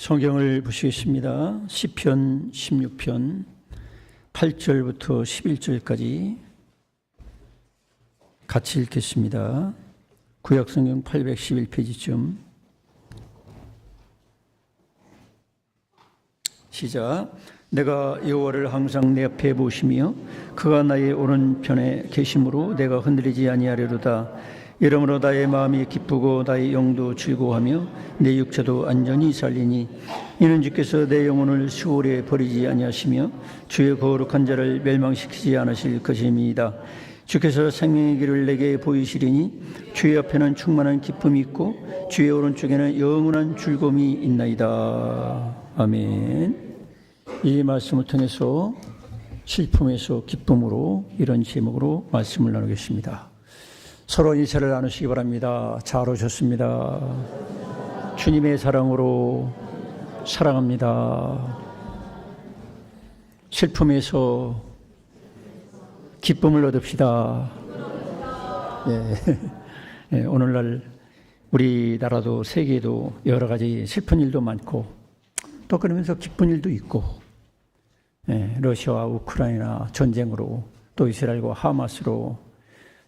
성경을 보시겠습니다. 시편 16편 8절부터 11절까지 같이 읽겠습니다. 구약성경 811페이지쯤 시작. 내가 여호와를 항상 내 앞에 보시며 그가 나의 오른편에 계심으로 내가 흔들리지 아니하리로다. 이러므로 나의 마음이 기쁘고 나의 영도 즐거워하며 내 육체도 안전히 살리니 이는 주께서 내 영혼을 수월에 버리지 아니하시며 주의 거룩한 자를 멸망시키지 않으실 것임이다. 주께서 생명의 길을 내게 보이시리니 주의 앞에는 충만한 기쁨이 있고 주의 오른쪽에는 영원한 즐거움이 있나이다. 아멘. 이 말씀을 통해서 슬픔에서 기쁨으로 이런 제목으로 말씀을 나누겠습니다. 서로 인사를 나누시기 바랍니다. 잘 오셨습니다. 주님의 사랑으로 사랑합니다. 슬픔에서 기쁨을 얻읍시다. 네. 오늘날 우리나라도 세계에도 여러 가지 슬픈 일도 많고 또 그러면서 기쁜 일도 있고, 러시아와 우크라이나 전쟁으로 또 이스라엘과 하마스로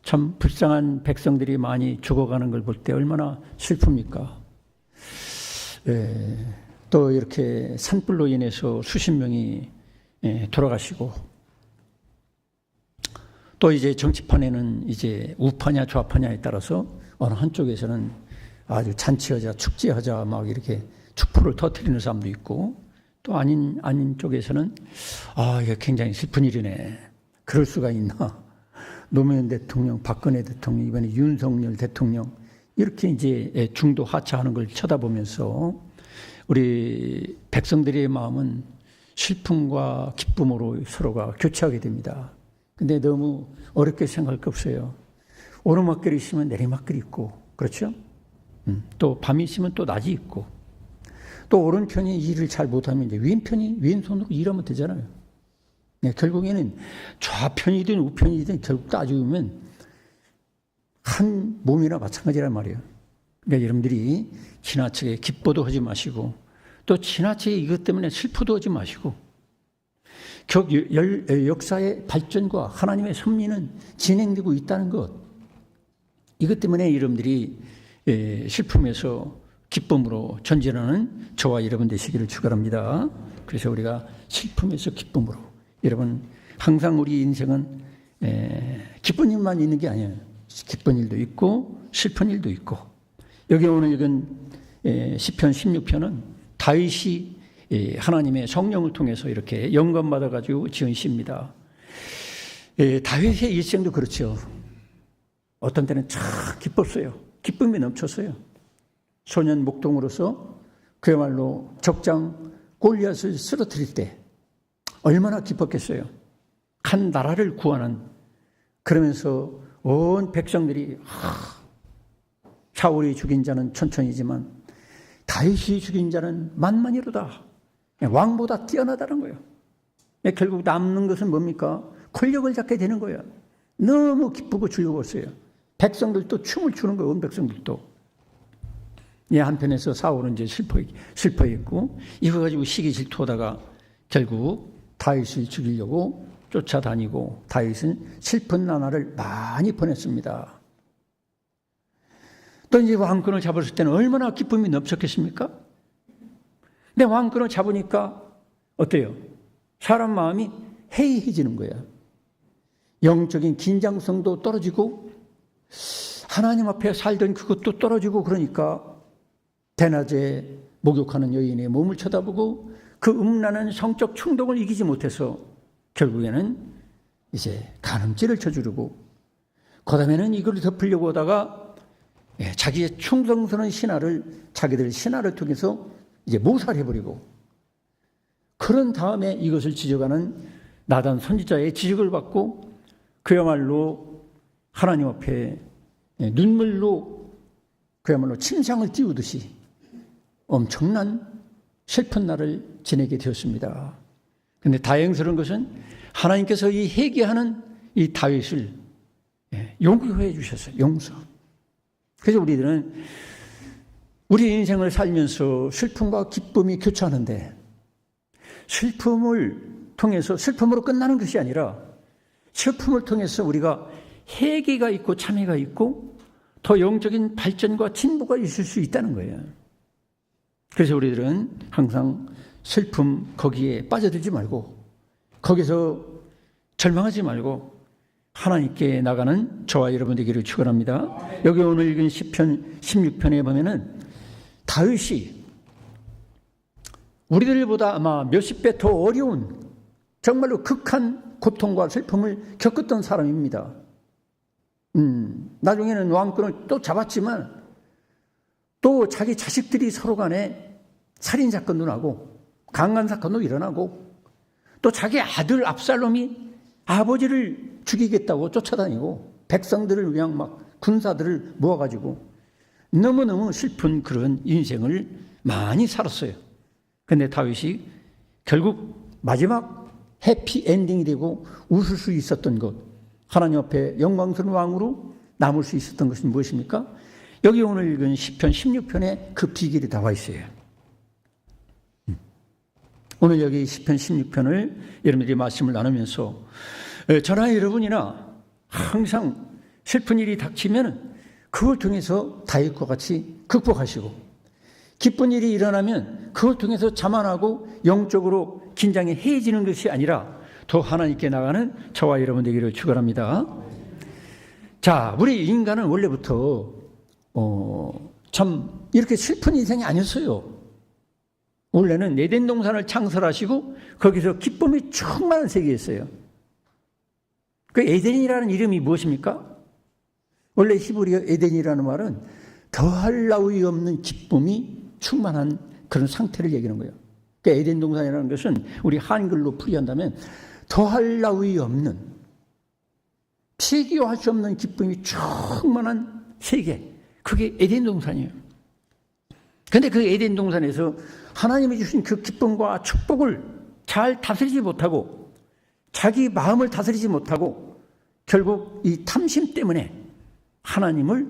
참 불쌍한 백성들이 많이 죽어가는 걸 볼 때 얼마나 슬픕니까? 또 이렇게 산불로 인해서 수십 명이 돌아가시고, 또 이제 정치판에는 이제 우파냐 좌파냐에 따라서 어느 한쪽에서는 아주 잔치하자 축제하자 막 이렇게 축포를 터뜨리는 사람도 있고, 또 아닌 쪽에서는 이게 굉장히 슬픈 일이네. 그럴 수가 있나? 노무현 대통령, 박근혜 대통령, 이번에 윤석열 대통령 이렇게 이제 중도 하차하는 걸 쳐다보면서 우리 백성들의 마음은 슬픔과 기쁨으로 서로가 교체하게 됩니다. 근데 너무 어렵게 생각할 게 없어요. 오르막길이 있으면 내리막길이 있고, 그렇죠? 또 밤이 있으면 또 낮이 있고, 또 오른편이 일을 잘 못하면 이제 왼손으로 일하면 되잖아요. 결국에는 좌편이든 우편이든 결국 따지면 한 몸이나 마찬가지란 말이에요. 그러니까 여러분들이 지나치게 기뻐도 하지 마시고, 또 지나치게 이것 때문에 슬퍼도 하지 마시고, 역사의 발전과 하나님의 섭리는 진행되고 있다는 것, 이것 때문에 여러분들이 슬픔에서 기쁨으로 전진하는 저와 여러분 되시기를 축원합니다. 그래서 우리가 슬픔에서 기쁨으로, 여러분 항상 우리 인생은 기쁜 일만 있는 게 아니에요. 기쁜 일도 있고 슬픈 일도 있고, 여기 오늘 읽은 시편 16편은 다윗이 하나님의 성령을 통해서 이렇게 영감 받아가지고 지은 시입니다. 다윗의 일생도 그렇죠. 어떤 때는 참 기뻤어요. 기쁨이 넘쳤어요. 소년 목동으로서 그야말로 적장 골리앗을 쓰러뜨릴 때 얼마나 기뻤겠어요. 한 나라를 구하는, 그러면서 온 백성들이 사울이 죽인 자는 천천히지만 다윗이 죽인 자는 만만이로다. 왕보다 뛰어나다는 거예요. 결국 남는 것은 뭡니까? 권력을 잡게 되는 거예요. 너무 기쁘고 즐거웠어요. 백성들도 춤을 추는 거예요. 온 백성들도. 한편에서 사울은 이제 슬퍼했고, 이거 가지고 시기 질투하다가 결국 다윗을 죽이려고 쫓아다니고, 다윗은 슬픈 나날을 많이 보냈습니다. 또 이제 왕권을 잡았을 때는 얼마나 기쁨이 넘쳤겠습니까? 근데 왕권을 잡으니까 어때요? 사람 마음이 해이해지는 거야. 영적인 긴장성도 떨어지고, 하나님 앞에 살던 그것도 떨어지고, 그러니까 대낮에 목욕하는 여인의 몸을 쳐다보고 그 음란한 성적 충동을 이기지 못해서 결국에는 이제 간음죄를 저지르고, 그 다음에는 이걸 덮으려고 하다가 자기의 충성스러운 신하를, 자기들 신하를 통해서 이제 모살해버리고, 그런 다음에 이것을 지적하는 나단 선지자의 지적을 받고 그야말로 하나님 앞에 눈물로 그야말로 침상을 띄우듯이 엄청난 슬픈 날을 지내게 되었습니다. 그런데 다행스러운 것은 하나님께서 이 회개하는 이 다윗을 용서해 주셨어요. 용서. 그래서 우리들은 우리 인생을 살면서 슬픔과 기쁨이 교차하는데 슬픔을 통해서 슬픔으로 끝나는 것이 아니라 슬픔을 통해서 우리가 회개가 있고 참회가 있고 더 영적인 발전과 진보가 있을 수 있다는 거예요. 그래서 우리들은 항상 슬픔 거기에 빠져들지 말고 거기서 절망하지 말고 하나님께 나가는 저와 여러분 되기를 축원합니다. 여기 오늘 읽은 시편 16편에 보면은 다윗이 우리들보다 아마 몇십 배 더 어려운 정말로 극한 고통과 슬픔을 겪었던 사람입니다. 나중에는 왕권을 또 잡았지만 또 자기 자식들이 서로 간에 살인사건도 나고 강간사건도 일어나고 또 자기 아들 압살롬이 아버지를 죽이겠다고 쫓아다니고 백성들을 그냥 막 군사들을 모아가지고 너무너무 슬픈 그런 인생을 많이 살았어요. 근데 다윗이 결국 마지막 해피엔딩이 되고 웃을 수 있었던 것, 하나님 앞에 영광스러운 왕으로 남을 수 있었던 것이 무엇입니까? 여기 오늘 읽은 시편 16편에 그 비결이 나와 있어요. 오늘 여기 시편 16편을 여러분들이 말씀을 나누면서 저나 여러분이나 항상 슬픈 일이 닥치면 그걸 통해서 다윗과 같이 극복하시고 기쁜 일이 일어나면 그걸 통해서 자만하고 영적으로 긴장이 해지는 것이 아니라 더 하나님께 나가는 저와 여러분 되기를 축원합니다. 자, 우리 인간은 원래부터 참 이렇게 슬픈 인생이 아니었어요. 원래는 에덴 동산을 창설하시고 거기서 기쁨이 충만한 세계였어요. 그 에덴이라는 이름이 무엇입니까? 원래 히브리어 에덴이라는 말은 더할 나위 없는 기쁨이 충만한 그런 상태를 얘기하는 거예요. 그 에덴 동산이라는 것은 우리 한글로 풀이한다면 더할 나위 없는 비교할 수 없는 기쁨이 충만한 세계, 그게 에덴 동산이에요. 그런데 그 에덴 동산에서 하나님이 주신 그 기쁨과 축복을 잘 다스리지 못하고 자기 마음을 다스리지 못하고 결국 이 탐심 때문에 하나님을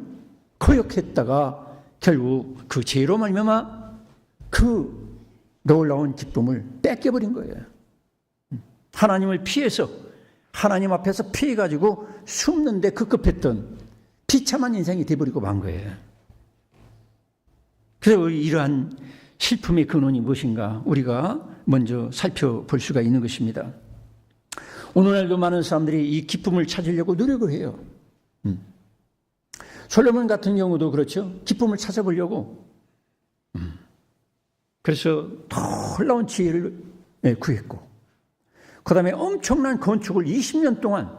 거역했다가 결국 그 죄로 말미암아 그 놀라운 기쁨을 뺏겨버린 거예요. 하나님을 피해서 하나님 앞에서 피해가지고 숨는데 급급했던 비참한 인생이 돼버리고 만 거예요. 그래서 이러한 슬픔의 근원이 무엇인가 우리가 먼저 살펴볼 수가 있는 것입니다. 오늘날도 많은 사람들이 이 기쁨을 찾으려고 노력을 해요. 솔로몬 같은 경우도 그렇죠. 기쁨을 찾아보려고. 그래서 놀라운 지혜를 구했고 그 다음에 엄청난 건축을 20년 동안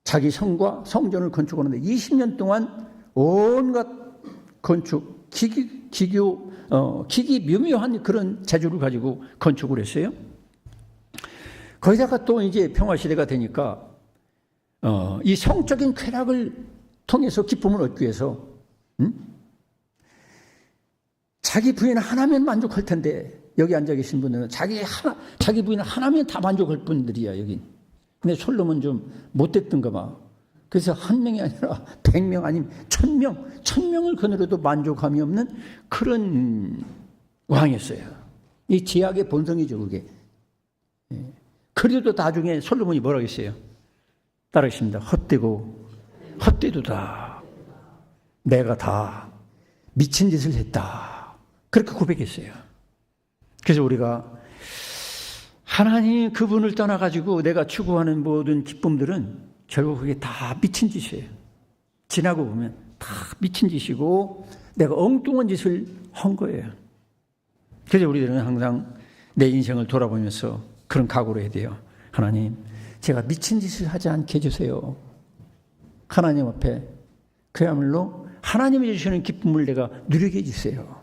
자기 성과 성전을 건축하는데 20년 동안 온갖 건축 기기 묘묘한 그런 재주를 가지고 건축을 했어요. 거기다가 또 이제 평화시대가 되니까 이 성적인 쾌락을 통해서 기쁨을 얻기 위해서 자기 부인 하나면 만족할 텐데 여기 앉아 계신 분들은 자기 부인 하나면 다 만족할 분들이야 여기. 근데 솔로몬 좀 못됐던가 봐. 그래서 한 명이 아니라 100명 아니면 1000명을 거느려도 만족함이 없는 그런 왕이었어요. 이 제약의 본성이죠 그게. 그래도 나중에 솔로몬이 뭐라고 했어요? 따라하십니다. 헛되도다. 내가 다 미친 짓을 했다. 그렇게 고백했어요. 그래서 우리가 하나님 그분을 떠나가지고 내가 추구하는 모든 기쁨들은 결국 그게 다 미친 짓이에요. 지나고 보면 다 미친 짓이고 내가 엉뚱한 짓을 한 거예요. 그래서 우리들은 항상 내 인생을 돌아보면서 그런 각오를 해야 돼요. 하나님, 제가 미친 짓을 하지 않게 해주세요. 하나님 앞에 그야말로 하나님이 주시는 기쁨을 내가 누리게 해주세요.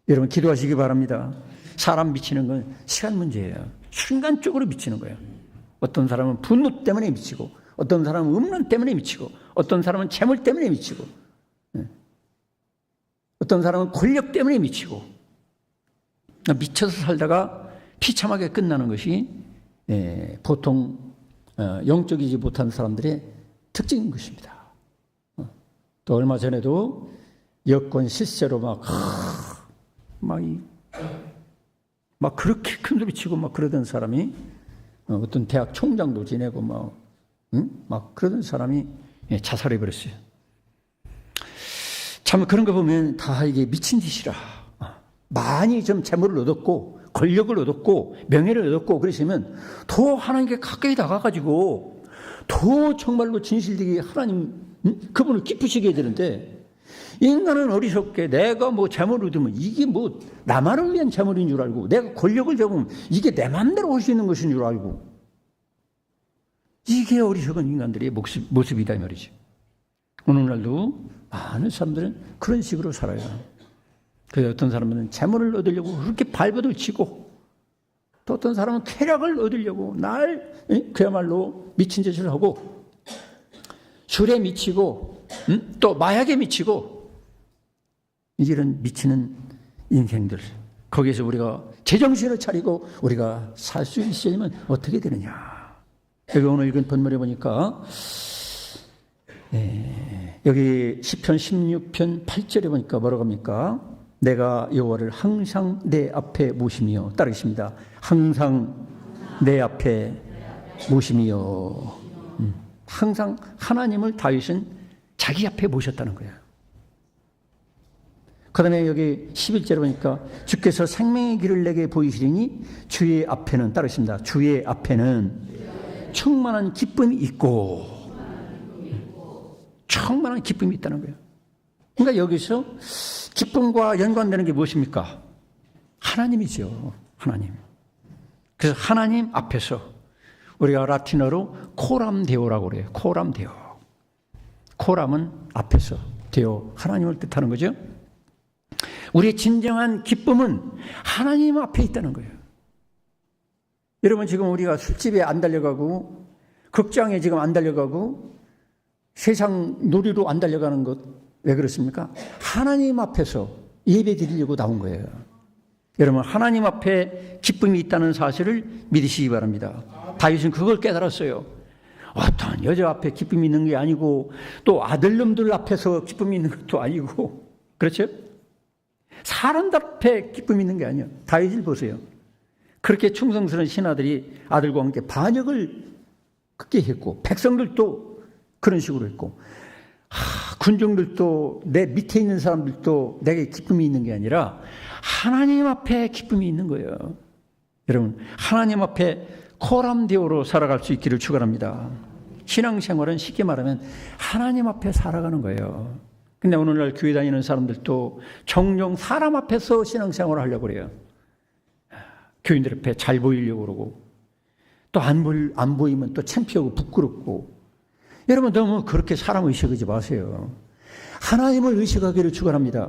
여러분 기도하시기 바랍니다. 사람 미치는 건 시간 문제예요. 순간적으로 미치는 거예요. 어떤 사람은 분노 때문에 미치고 어떤 사람은 음란 때문에 미치고 어떤 사람은 재물 때문에 미치고 어떤 사람은 권력 때문에 미치고 미쳐서 살다가 비참하게 끝나는 것이 보통 영적이지 못한 사람들의 특징인 것입니다. 또 얼마 전에도 여권 실세로 막 그렇게 큰 소리 치고 막 그러던 사람이 어떤 대학 총장도 지내고 막 그러던 사람이 자살해 버렸어요. 참 그런 거 보면 다 이게 미친 짓이라. 많이 좀 재물을 얻었고 권력을 얻었고 명예를 얻었고 그러시면 더 하나님께 가까이 다가가지고 더 정말로 진실되게 하나님 그분을 기쁘시게 해야 되는데, 인간은 어리석게 내가 뭐 재물을 얻으면 이게 뭐 나만을 위한 재물인 줄 알고, 내가 권력을 잡으면 이게 내 마음대로 할 수 있는 것인 줄 알고, 이게 어리석은 인간들의 모습이다 이 말이죠. 오늘날도 많은 사람들은 그런 식으로 살아요. 그래서 어떤 사람은 재물을 얻으려고 그렇게 발버둥 치고, 또 어떤 사람은 쾌락을 얻으려고 그야말로 미친 짓을 하고, 술에 미치고 또 마약에 미치고, 이런 미치는 인생들, 거기에서 우리가 제정신을 차리고 우리가 살 수 있으려면 어떻게 되느냐. 여기 오늘 읽은 본문에 보니까 여기 시편 16편 8절에 보니까 뭐라고 합니까? 내가 여호와를 항상 내 앞에 모시며, 따르겠습니다. 항상 내 앞에 모시며. 항상 하나님을 다윗은 자기 앞에 모셨다는 거예요. 그 다음에 여기 11절에 보니까 주께서 생명의 길을 내게 보이시리니 주의 앞에는, 따르겠습니다. 주의 앞에는 충만한 기쁨이 있고, 충만한 기쁨이 있다는 거예요. 그러니까 여기서 기쁨과 연관되는 게 무엇입니까? 하나님이죠. 하나님. 그래서 하나님 앞에서 우리가 라틴어로 코람데오라고 그래요. 코람데오. 코람은 앞에서, 데오 하나님을 뜻하는 거죠. 우리의 진정한 기쁨은 하나님 앞에 있다는 거예요. 여러분, 지금 우리가 술집에 안 달려가고 극장에 지금 안 달려가고 세상 놀이로 안 달려가는 것 왜 그렇습니까? 하나님 앞에서 예배 드리려고 나온 거예요. 여러분, 하나님 앞에 기쁨이 있다는 사실을 믿으시기 바랍니다. 다윗은 그걸 깨달았어요. 어떤 여자 앞에 기쁨이 있는 게 아니고, 또 아들놈들 앞에서 기쁨이 있는 것도 아니고, 그렇죠? 사람들 앞에 기쁨이 있는 게 아니에요. 다윗을 보세요. 그렇게 충성스러운 신하들이 아들과 함께 반역을 크게 했고, 백성들도 그런 식으로 했고, 군중들도, 내 밑에 있는 사람들도 내게 기쁨이 있는 게 아니라 하나님 앞에 기쁨이 있는 거예요. 여러분, 하나님 앞에 코람데오로 살아갈 수 있기를 축원합니다. 신앙생활은 쉽게 말하면 하나님 앞에 살아가는 거예요. 근데 오늘날 교회 다니는 사람들도 종종 사람 앞에서 신앙생활을 하려고 그래요. 교인들 앞에 잘 보이려고 그러고, 또 안 보이면 또 창피하고 부끄럽고. 여러분, 너무 그렇게 사람 의식하지 마세요. 하나님을 의식하기를 축원합니다.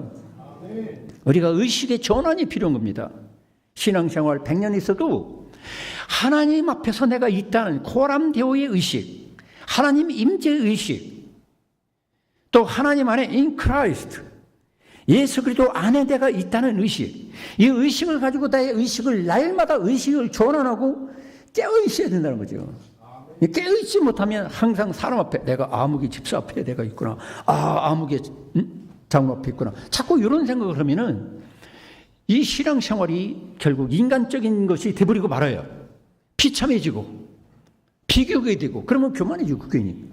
우리가 의식의 전환이 필요한 겁니다. 신앙생활 100년 있어도 하나님 앞에서 내가 있다는 코람데오의 의식, 하나님 임재의 의식, 또 하나님 안에 in Christ, 예수 그리스도 안에 내가 있다는 의식, 이 의식을 가지고 나의 의식을 날마다 의식을 전환하고 깨어 있어야 된다는 거죠. 깨어있지 못하면 항상 사람 앞에, 내가 아무개 집사 앞에 내가 있구나, 아무개 장로 앞에 있구나, 자꾸 이런 생각을 하면은 이 신앙생활이 결국 인간적인 것이 돼버리고 말아요. 비참해지고 비교가 되고, 그러면 교만해지고 그 괜히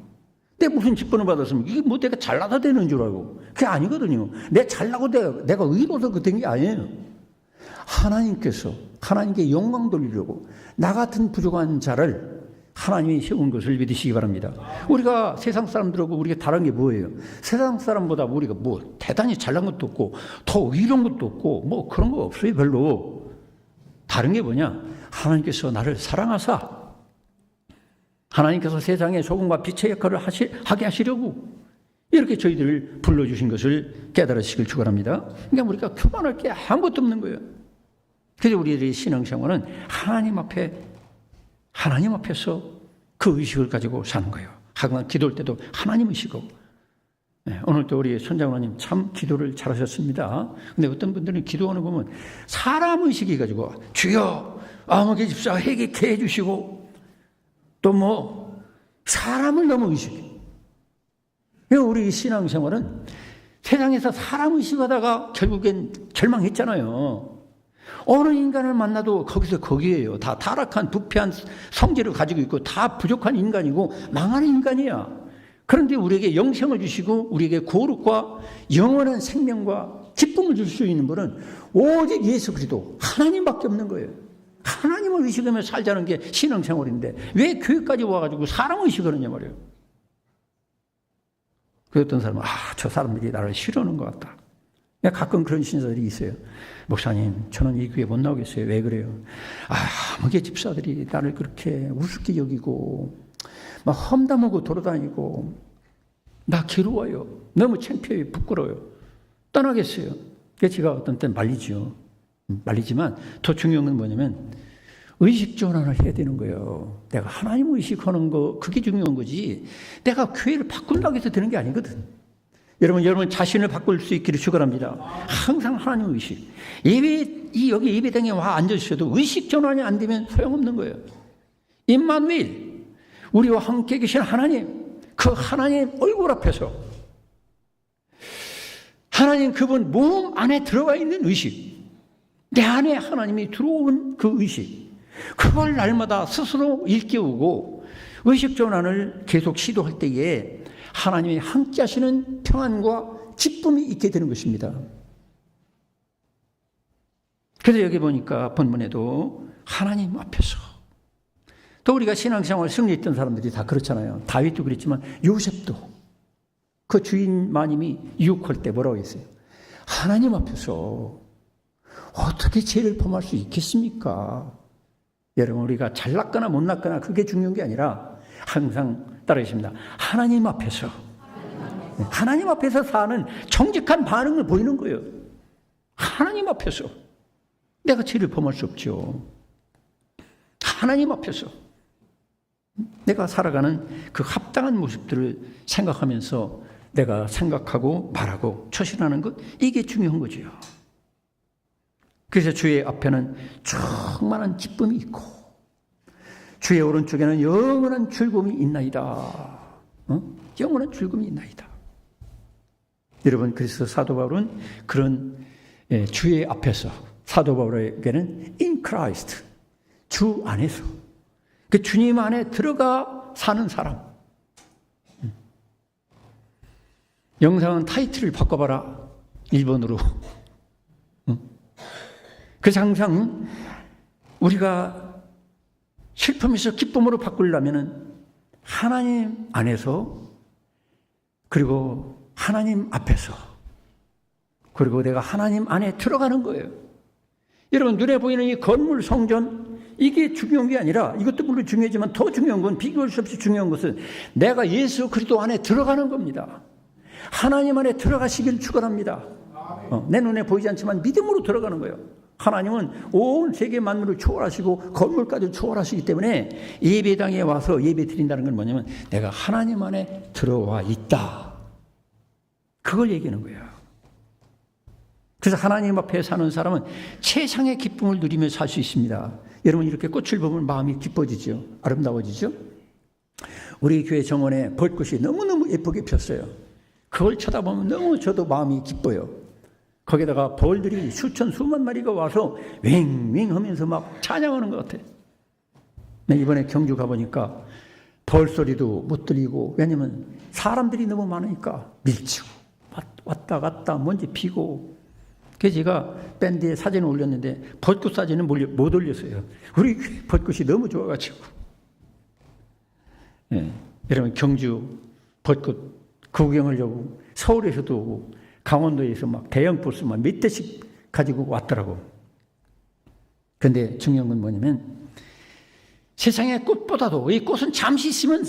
내가 무슨 직분을 받았으면 이게 뭐 내가 잘나다 되는 줄 알고. 그게 아니거든요. 내가 잘나고 내가 의로서 그 된 게 아니에요. 하나님께서 하나님께 영광 돌리려고 나 같은 부족한 자를 하나님이 세운 것을 믿으시기 바랍니다. 우리가 세상 사람들하고 우리가 다른 게 뭐예요? 세상 사람보다 우리가 뭐 대단히 잘난 것도 없고 더 의로운 것도 없고 뭐 그런 거 없어요. 별로. 다른 게 뭐냐? 하나님께서 나를 사랑하사, 하나님께서 세상에 소금과 빛의 역할을 하게 하시려고 이렇게 저희들을 불러주신 것을 깨달으시길 축원합니다. 그러니까 우리가 교만할 게 아무것도 없는 거예요. 그래서 우리들의 신앙생활은 하나님 앞에서 그 의식을 가지고 사는 거예요. 항상 기도할 때도 하나님 의식하고. 오늘도 우리 손장로님 참 기도를 잘하셨습니다. 근데 어떤 분들은 기도하는 거 보면 사람 의식이 가지고 주여 아무개 집사 회개케 해주시고, 또 뭐 사람을 너무 의식해. 우리 신앙생활은 세상에서 사람 의식하다가 결국엔 절망했잖아요. 어느 인간을 만나도 거기에요. 다 타락한 부패한 성질을 가지고 있고 다 부족한 인간이고 망하는 인간이야. 그런데 우리에게 영생을 주시고 우리에게 거룩과 영원한 생명과 기쁨을 줄 수 있는 분은 오직 예수 그리스도 하나님밖에 없는 거예요. 하나님을 의식하며 살자는 게 신앙생활인데 왜 교회까지 와가지고 사람 의식하느냐 말이에요. 그 어떤 사람은 저 사람들이 나를 싫어하는 것 같다. 가끔 그런 신사들이 있어요. 목사님, 저는 이 교회 못 나오겠어요. 왜 그래요? 아무개 집사들이 나를 그렇게 우습게 여기고 막 험담하고 돌아다니고 나 괴로워요. 너무 창피해요. 부끄러워요. 떠나겠어요. 그래서 제가 어떤 때는 말리지만 더 중요한 건 뭐냐면 의식 전환을 해야 되는 거예요. 내가 하나님 의식하는 거 그게 중요한 거지 내가 교회를 바꾼다고 해서 되는 게 아니거든. 여러분 자신을 바꿀 수 있기를 축원합니다. 항상 하나님 의식. 여기 예배당에 와 앉으셔도 의식 전환이 안 되면 소용없는 거예요. 임마누엘, 우리와 함께 계신 하나님, 그 하나님 얼굴 앞에서 하나님 그분 몸 안에 들어가 있는 의식, 내 안에 하나님이 들어온 그 의식, 그걸 날마다 스스로 일깨우고 의식 전환을 계속 시도할 때에 하나님이 함께 하시는 평안과 기쁨이 있게 되는 것입니다. 그래서 여기 보니까 본문에도 하나님 앞에서 또 우리가 신앙생활 승리했던 사람들이 다 그렇잖아요. 다윗도 그랬지만 요셉도 그 주인 마님이 유혹할 때 뭐라고 했어요? 하나님 앞에서 어떻게 죄를 범할 수 있겠습니까? 여러분 우리가 잘났거나 못났거나 그게 중요한 게 아니라 항상 따라하십니다. 하나님 앞에서 사는 정직한 반응을 보이는 거예요. 하나님 앞에서 내가 죄를 범할 수 없죠. 하나님 앞에서 내가 살아가는 그 합당한 모습들을 생각하면서 내가 생각하고 말하고 처신하는 것, 이게 중요한 거죠. 그래서 주의 앞에는 충만한 기쁨이 있고 주의 오른쪽에는 영원한 즐거움이 있나이다. 영원한 즐거움이 있나이다. 여러분, 그래서 사도 바울은 그런 주의 앞에서, 사도 바울에게는 in Christ, 주 안에서, 그 주님 안에 들어가 사는 사람. 영상은 타이틀을 바꿔봐라. 1번으로. 그래서 항상 우리가 슬픔에서 기쁨으로 바꾸려면 하나님 안에서, 그리고 하나님 앞에서, 그리고 내가 하나님 안에 들어가는 거예요. 여러분, 눈에 보이는 이 건물, 성전, 이게 중요한 게 아니라, 이것도 물론 중요하지만 더 중요한 건, 비교할 수 없이 중요한 것은 내가 예수 그리스도 안에 들어가는 겁니다. 하나님 안에 들어가시길 축원합니다. 내 눈에 보이지 않지만 믿음으로 들어가는 거예요. 하나님은 온 세계 만물을 초월하시고 건물까지 초월하시기 때문에 예배당에 와서 예배 드린다는 건 뭐냐면 내가 하나님 안에 들어와 있다. 그걸 얘기하는 거예요. 그래서 하나님 앞에 사는 사람은 최상의 기쁨을 누리며 살 수 있습니다. 여러분, 이렇게 꽃을 보면 마음이 기뻐지죠. 아름다워지죠. 우리 교회 정원에 벌꽃이 너무너무 예쁘게 폈어요. 그걸 쳐다보면 너무 저도 마음이 기뻐요. 거기다가 벌들이 수천 수만 마리가 와서 웽웽 하면서 막 찬양하는 것 같아요. 이번에 경주 가보니까 벌 소리도 못 들리고, 왜냐면 사람들이 너무 많으니까 밀치고 왔다 갔다 먼지 피고. 그래서 제가 밴드에 사진을 올렸는데 벚꽃 사진은 못 올렸어요. 우리 벚꽃이 너무 좋아가지고. 여러분, 경주 벚꽃 구경하려고 서울에서도 오고 강원도에서 막 대형 버스 막 몇 대씩 가지고 왔더라고. 그런데 중요한 건 뭐냐면 세상의 꽃보다도 이 꽃은 잠시 있으면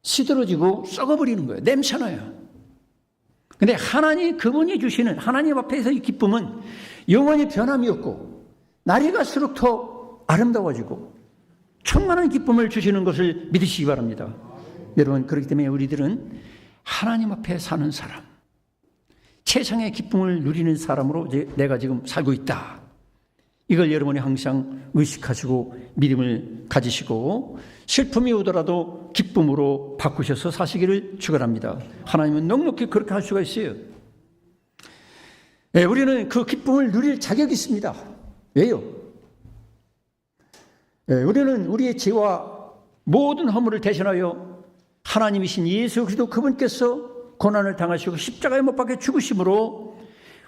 시들어지고 썩어버리는 거예요. 냄새나요. 근데 하나님, 그분이 주시는 하나님 앞에서 이 기쁨은 영원히 변함이 없고 날이 갈수록 더 아름다워지고 충만한 기쁨을 주시는 것을 믿으시기 바랍니다. 여러분, 그렇기 때문에 우리들은 하나님 앞에 사는 사람, 최상의 기쁨을 누리는 사람으로 내가 지금 살고 있다. 이걸 여러분이 항상 의식하시고 믿음을 가지시고 슬픔이 오더라도 기쁨으로 바꾸셔서 사시기를 축원합니다. 하나님은 넉넉히 그렇게 할 수가 있어요. 네, 우리는 그 기쁨을 누릴 자격이 있습니다. 왜요? 네, 우리는 우리의 죄와 모든 허물을 대신하여 하나님이신 예수 그리스도 그분께서 고난을 당하시고 십자가에 못 박혀 죽으심으로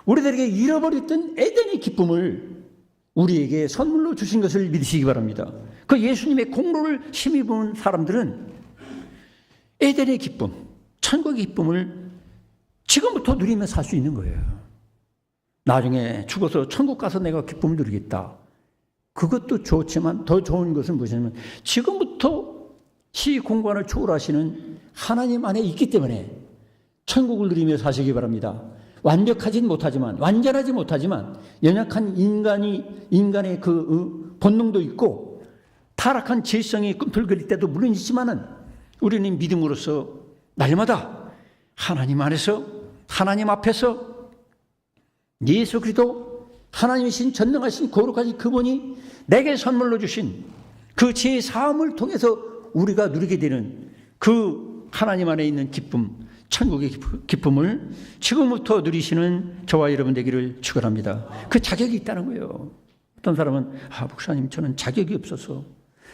우리들에게 잃어버렸던 에덴의 기쁨을 우리에게 선물로 주신 것을 믿으시기 바랍니다. 그 예수님의 공로를 심히 본 사람들은 에덴의 기쁨, 천국의 기쁨을 지금부터 누리며 살 수 있는 거예요. 나중에 죽어서 천국 가서 내가 기쁨을 누리겠다. 그것도 좋지만 더 좋은 것은 무엇이냐면 지금부터 시공간을 초월하시는 하나님 안에 있기 때문에 천국을 누리며 사시기 바랍니다. 완벽하진 못하지만, 완전하지 못하지만 연약한 인간의 그 본능도 있고 타락한 죄성이 꿈틀거릴 때도 물론 있지만은 우리는 믿음으로써 날마다 하나님 안에서, 하나님 앞에서 예수 그리스도 하나님이신 전능하신 거룩하신 그분이 내게 선물로 주신 그 죄 사함을 통해서 우리가 누리게 되는 그 하나님 안에 있는 기쁨, 천국의 기쁨을 지금부터 누리시는 저와 여러분 되기를 축원합니다. 그 자격이 있다는 거예요. 어떤 사람은 목사님 저는 자격이 없어서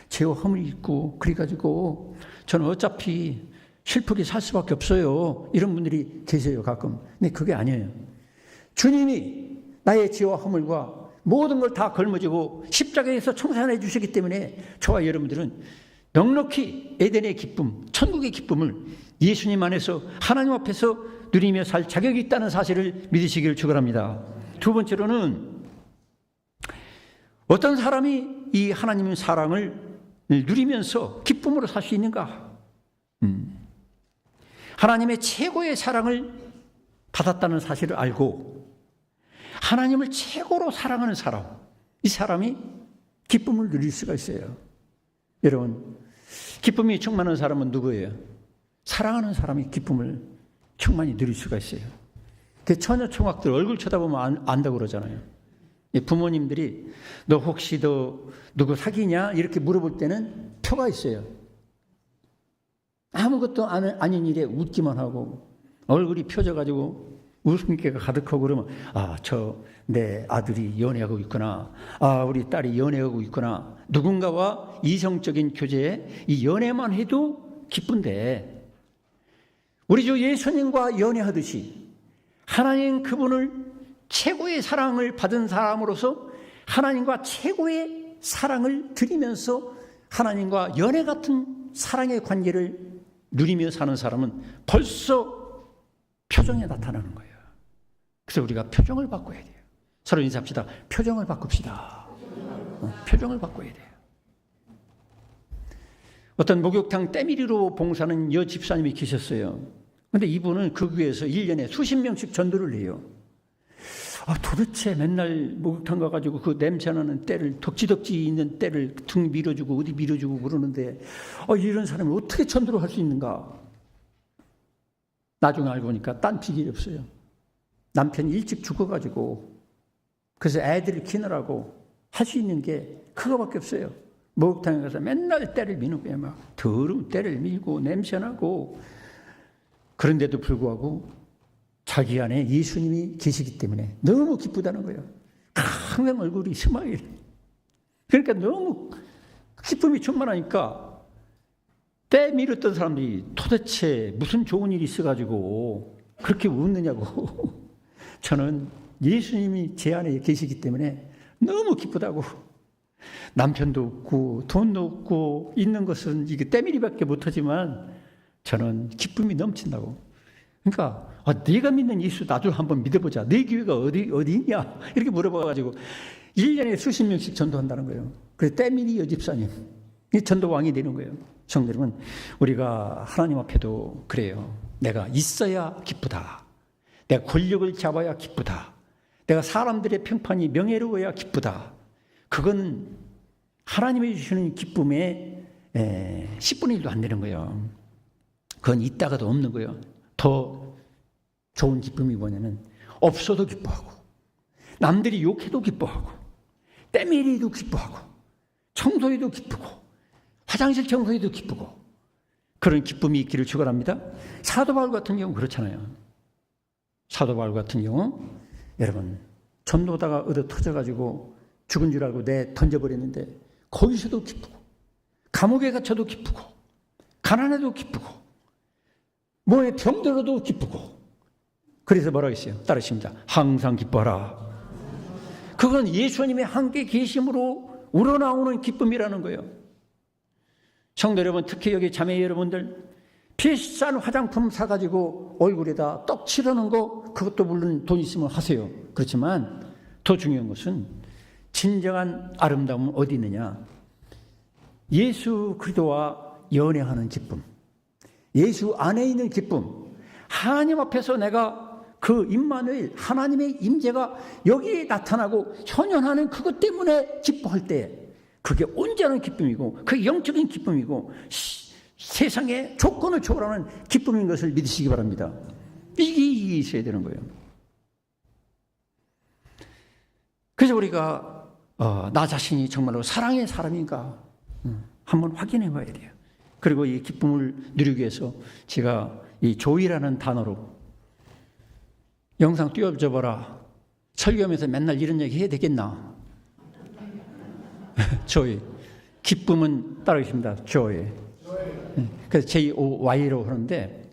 죄와 허물이 있고 그래가지고 저는 어차피 슬프게 살 수밖에 없어요. 이런 분들이 계세요 가끔. 근데 그게 아니에요. 주님이 나의 죄와 허물과 모든 걸 다 걸머지고 십자가에서 청산해 주시기 때문에 저와 여러분들은 넉넉히 에덴의 기쁨, 천국의 기쁨을 예수님 안에서 하나님 앞에서 누리며 살 자격이 있다는 사실을 믿으시기를 축원합니다. 두 번째로는 어떤 사람이 이 하나님의 사랑을 누리면서 기쁨으로 살 수 있는가? 하나님의 최고의 사랑을 받았다는 사실을 알고 하나님을 최고로 사랑하는 사람, 이 사람이 기쁨을 누릴 수가 있어요. 여러분, 기쁨이 충만한 사람은 누구예요? 사랑하는 사람이 기쁨을 충만히 누릴 수가 있어요. 그 처녀 총각들 얼굴 쳐다보면 안다고 그러잖아요. 부모님들이 너 혹시 너 누구 사귀냐? 이렇게 물어볼 때는 표가 있어요. 아무것도 아닌 일에 웃기만 하고 얼굴이 펴져가지고 웃음기가 가득하고 그러면 내 아들이 연애하고 있구나. 우리 딸이 연애하고 있구나. 누군가와 이성적인 교제에 이 연애만 해도 기쁜데 우리 주 예수님과 연애하듯이 하나님 그분을 최고의 사랑을 받은 사람으로서 하나님과 최고의 사랑을 드리면서 하나님과 연애 같은 사랑의 관계를 누리며 사는 사람은 벌써 표정에 나타나는 거예요. 그래서 우리가 표정을 바꿔야 돼요. 서로 인사합시다. 표정을 바꿉시다. 표정을 바꿔야 돼요. 어떤 목욕탕 때밀이로 봉사하는 여 집사님이 계셨어요. 그런데 이분은 그 교회에서 1년에 수십 명씩 전도를 해요. 도대체 맨날 목욕탕 가가지고 그 냄새나는 때를 덕지덕지 있는 때를 등 밀어주고 어디 밀어주고 그러는데 이런 사람이 어떻게 전도를 할 수 있는가? 나중에 알고 보니까 딴 비결이 없어요. 남편이 일찍 죽어가지고 그래서 애들을 키우느라고 할 수 있는 게 그거밖에 없어요. 목욕탕에 가서 맨날 때를 미는 거예요. 막 더러운 때를 밀고 냄새나고 그런데도 불구하고 자기 안에 예수님이 계시기 때문에 너무 기쁘다는 거예요. 항상 얼굴이 스마일. 그러니까 너무 기쁨이 충만하니까 때 밀었던 사람들이 도대체 무슨 좋은 일이 있어가지고 그렇게 웃느냐고. 저는 예수님이 제 안에 계시기 때문에 너무 기쁘다고. 남편도 없고 돈도 없고 있는 것은 이게 때밀이밖에 못하지만 저는 기쁨이 넘친다고. 그러니까 네가 믿는 예수 나도 한번 믿어보자. 네 교회가 어디 있냐? 이렇게 물어봐가지고 1년에 수십 명씩 전도한다는 거예요. 그래서 때밀이 여집사님 이 전도왕이 되는 거예요. 성도 여러분, 우리가 하나님 앞에도 그래요. 내가 있어야 기쁘다. 내가 권력을 잡아야 기쁘다. 내가 사람들의 평판이 명예로워야 기쁘다. 그건 하나님이 주시는 기쁨의 10분의 1도 안 되는 거예요. 그건 있다가도 없는 거예요. 더 좋은 기쁨이 뭐냐면 없어도 기뻐하고 남들이 욕해도 기뻐하고 때밀이도 기뻐하고 청소에도 기쁘고 화장실 청소에도 기쁘고 그런 기쁨이 있기를 축원합니다. 사도 바울 같은 경우 그렇잖아요. 사도 바울 같은 경우 여러분 전도다가 얻어 터져가지고 죽은 줄 알고 내 던져버렸는데 거기서도 기쁘고 감옥에 갇혀도 기쁘고 가난해도 기쁘고 몸에 병들어도 기쁘고 그래서 뭐라고 했어요? 따르십니다. 항상 기뻐하라. 그건 예수님의 함께 계심으로 우러나오는 기쁨이라는 거예요. 성도 여러분, 특히 여기 자매 여러분들 비싼 화장품 사가지고 얼굴에다 떡 칠하는 거 그것도 물론 돈 있으면 하세요. 그렇지만 더 중요한 것은 진정한 아름다움은 어디 있느냐? 예수 그리스도와 연애하는 기쁨, 예수 안에 있는 기쁨, 하나님 앞에서 내가 그 임마누엘 하나님의 임재가 여기에 나타나고 현현하는 그것 때문에 기뻐할 때 그게 온전한 기쁨이고 그게 영적인 기쁨이고 세상의 조건을 초월하는 기쁨인 것을 믿으시기 바랍니다. 이게 있어야 되는 거예요. 그래서 우리가 나 자신이 정말로 사랑의 사람인가 한번 확인해 봐야 돼요. 그리고 이 기쁨을 누리기 위해서 제가 이 조이라는 단어로 영상 띄워줘봐라. 설교하면서 맨날 이런 얘기 해야 되겠나? 조이. 기쁨은 따르겠습니다. 조이. 그래서 J-O-Y로 하는데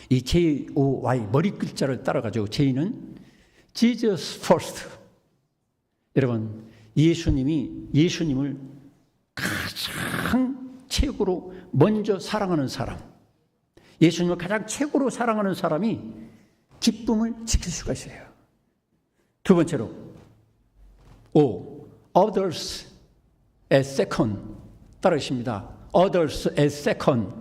이 J-O-Y 머리 글자를 따라가지고 J는 Jesus first. 여러분 예수님을 가장 최고로 먼저 사랑하는 사람, 예수님을 가장 최고로 사랑하는 사람이 기쁨을 지킬 수가 있어요. 두 번째로 others as second 따르십니다. others as second.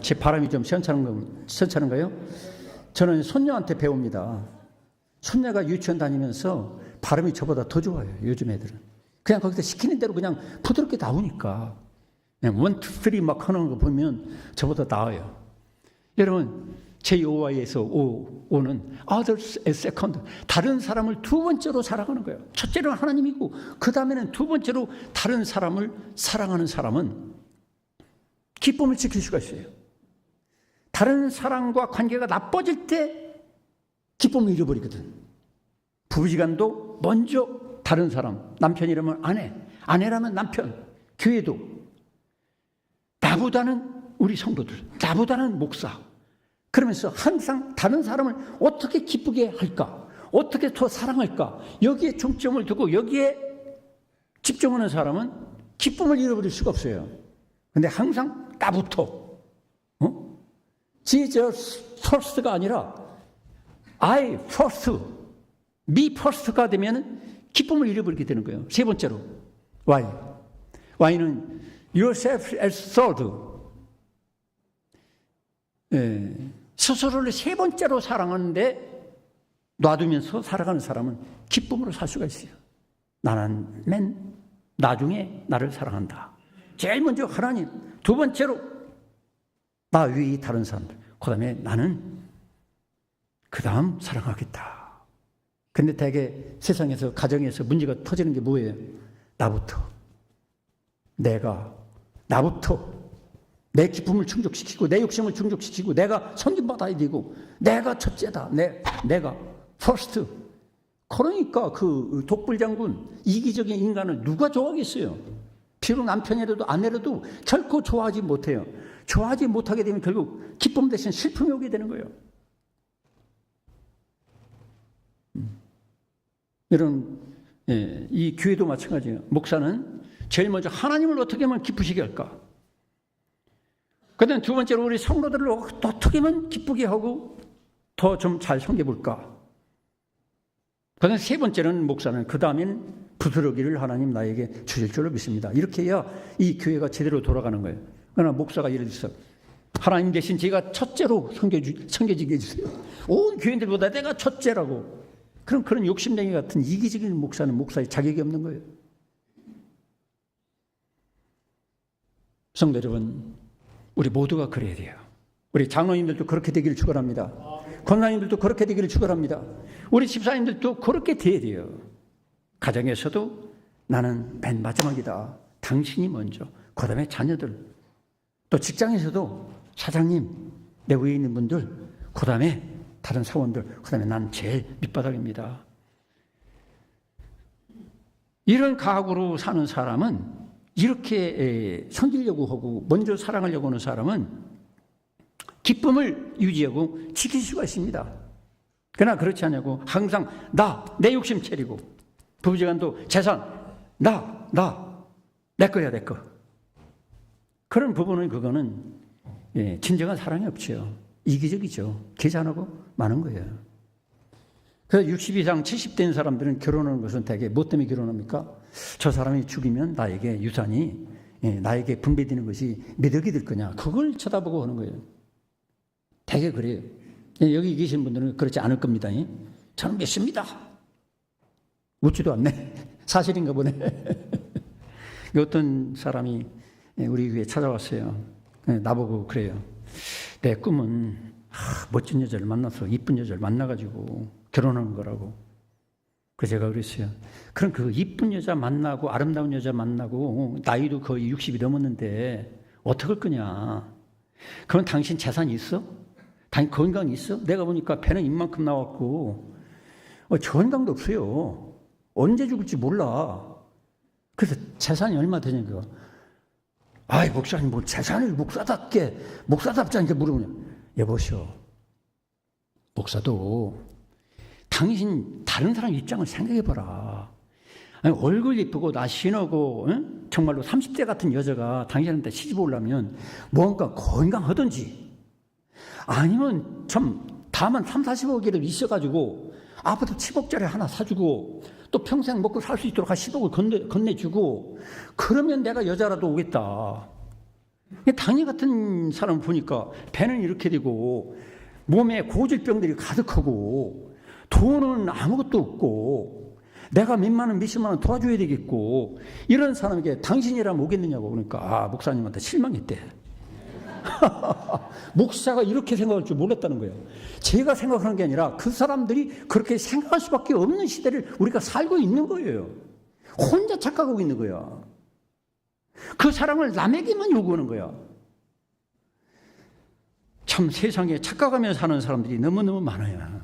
제 발음이 좀 시원찮은가요? 저는 손녀한테 배웁니다. 손녀가 유치원 다니면서 발음이 저보다 더 좋아요. 요즘 애들은 그냥 거기서 시키는 대로 그냥 부드럽게 나오니까 그냥 1, 2, 3 막 하는 거 보면 저보다 나아요. 여러분 J-O-Y에서 O는 others as second, 다른 사람을 두 번째로 사랑하는 거예요. 첫째는 하나님이고 그 다음에는 두 번째로 다른 사람을 사랑하는 사람은 기쁨을 지킬 수가 있어요. 다른 사람과 관계가 나빠질 때 기쁨을 잃어버리거든. 부부지간도 먼저 다른 사람, 남편이라면 아내, 아내라면 남편, 교회도 나보다는 우리 성도들, 나보다는 목사, 그러면서 항상 다른 사람을 어떻게 기쁘게 할까? 어떻게 더 사랑할까? 여기에 중점을 두고 여기에 집중하는 사람은 기쁨을 잃어버릴 수가 없어요. 근데 항상 나부터, Jesus first가 아니라 I first, me first가 되면 기쁨을 잃어버리게 되는 거예요. 세 번째로 Y는 yourself as third. 스스로를 세 번째로 사랑하는데 놔두면서 살아가는 사람은 기쁨으로 살 수가 있어요. 나는 맨 나중에 나를 사랑한다. 제일 먼저 하나님, 두 번째로 나 위에 다른 사람들, 그 다음에 나는 그 다음 사랑하겠다. 근데 대개 세상에서 가정에서 문제가 터지는 게 뭐예요? 나부터 내 기쁨을 충족시키고 내 욕심을 충족시키고 내가 섬김받아야 되고 내가 첫째다. 내가 퍼스트. 그러니까 그 독불장군 이기적인 인간을 누가 좋아하겠어요? 비록 남편이라도 아내라도 결코 좋아하지 못해요. 좋아하지 못하게 되면 결국 기쁨 대신 슬픔이 오게 되는 거예요. 여러분, 이 교회도 마찬가지예요. 목사는 제일 먼저 하나님을 어떻게 하면 기쁘시게 할까? 그 다음 두 번째로 우리 성도들을 어떻게 하면 기쁘게 하고 더 좀 잘 섬겨볼까? 그 다음 세 번째는 목사는 그 다음엔 부스러기를 하나님 나에게 주실 줄로 믿습니다. 이렇게 해야 이 교회가 제대로 돌아가는 거예요. 그러나 목사가 예를 들어서 하나님 대신 제가 첫째로 섬겨지게 해주세요. 온 교인들보다 내가 첫째라고. 그런 욕심쟁이 같은 이기적인 목사는 목사의 자격이 없는 거예요. 성도 여러분, 우리 모두가 그래야 돼요. 우리 장로님들도 그렇게 되기를 축원합니다. 권사님들도 그렇게 되기를 축원합니다. 우리 집사님들도 그렇게 돼야 돼요. 가정에서도 나는 맨 마지막이다. 당신이 먼저, 그 다음에 자녀들. 또 직장에서도 사장님, 내 위에 있는 분들, 그 다음에 다른 사원들, 그 다음에 난 제일 밑바닥입니다. 이런 각오로 사는 사람은, 이렇게 섬기려고 하고 먼저 사랑하려고 하는 사람은 기쁨을 유지하고 지킬 수가 있습니다. 그러나 그렇지 않냐고 항상 내 욕심 차리고, 부부지간도 재산 내 거야, 내 거. 그런 부분은 그거는 진정한 사랑이 없죠. 이기적이죠. 계산하고 마는 거예요. 그래서 60 이상 70대인 사람들은 결혼하는 것은 대개 뭐 때문에 결혼합니까? 저 사람이 죽이면 나에게 유산이 나에게 분배되는 것이 몇 억이 될 거냐, 그걸 쳐다보고 하는 거예요. 대개 그래요. 여기 계신 분들은 그렇지 않을 겁니다. 저는 믿습니다. 묻지도 않네. 사실인가 보네. 어떤 사람이 우리 교회에 찾아왔어요. 나보고 그래요. 내 꿈은 멋진 여자를 만나서 이쁜 여자를 만나가지고 결혼하는 거라고. 그래서 제가 그랬어요. 그럼 그 이쁜 여자 만나고 아름다운 여자 만나고 나이도 거의 60이 넘었는데 어떡할 거냐. 그럼 당신 재산이 있어? 당신 건강이 있어? 내가 보니까 배는 이만큼 나왔고 건강도 없어요. 언제 죽을지 몰라. 그래서 재산이 얼마 되냐고요. 아이, 목사님, 뭐 재산을 목사답지 않게 물으냐. 여보시오, 목사도 당신 다른 사람 입장을 생각해봐라. 아니, 얼굴 이쁘고 날씬하고 정말로 30대 같은 여자가 당신한테 시집 오려면 뭔가 건강하든지, 아니면 참 다만 3, 40억이라도 있어가지고 아파트 10억짜리 하나 사주고 또 평생 먹고 살 수 있도록 한 10억을 건네주고, 그러면 내가 여자라도 오겠다. 당신 같은 사람 보니까 배는 이렇게 되고 몸에 고질병들이 가득하고 돈은 아무것도 없고 내가 몇만 원 몇십만 원 도와줘야 되겠고, 이런 사람에게 당신이라면 오겠느냐고. 그러니까 목사님한테 실망했대. 목사가 이렇게 생각할 줄 몰랐다는 거예요. 제가 생각하는 게 아니라 그 사람들이 그렇게 생각할 수밖에 없는 시대를 우리가 살고 있는 거예요. 혼자 착각하고 있는 거야. 그 사랑을 남에게만 요구하는 거야. 참 세상에 착각하며 사는 사람들이 너무너무 많아요.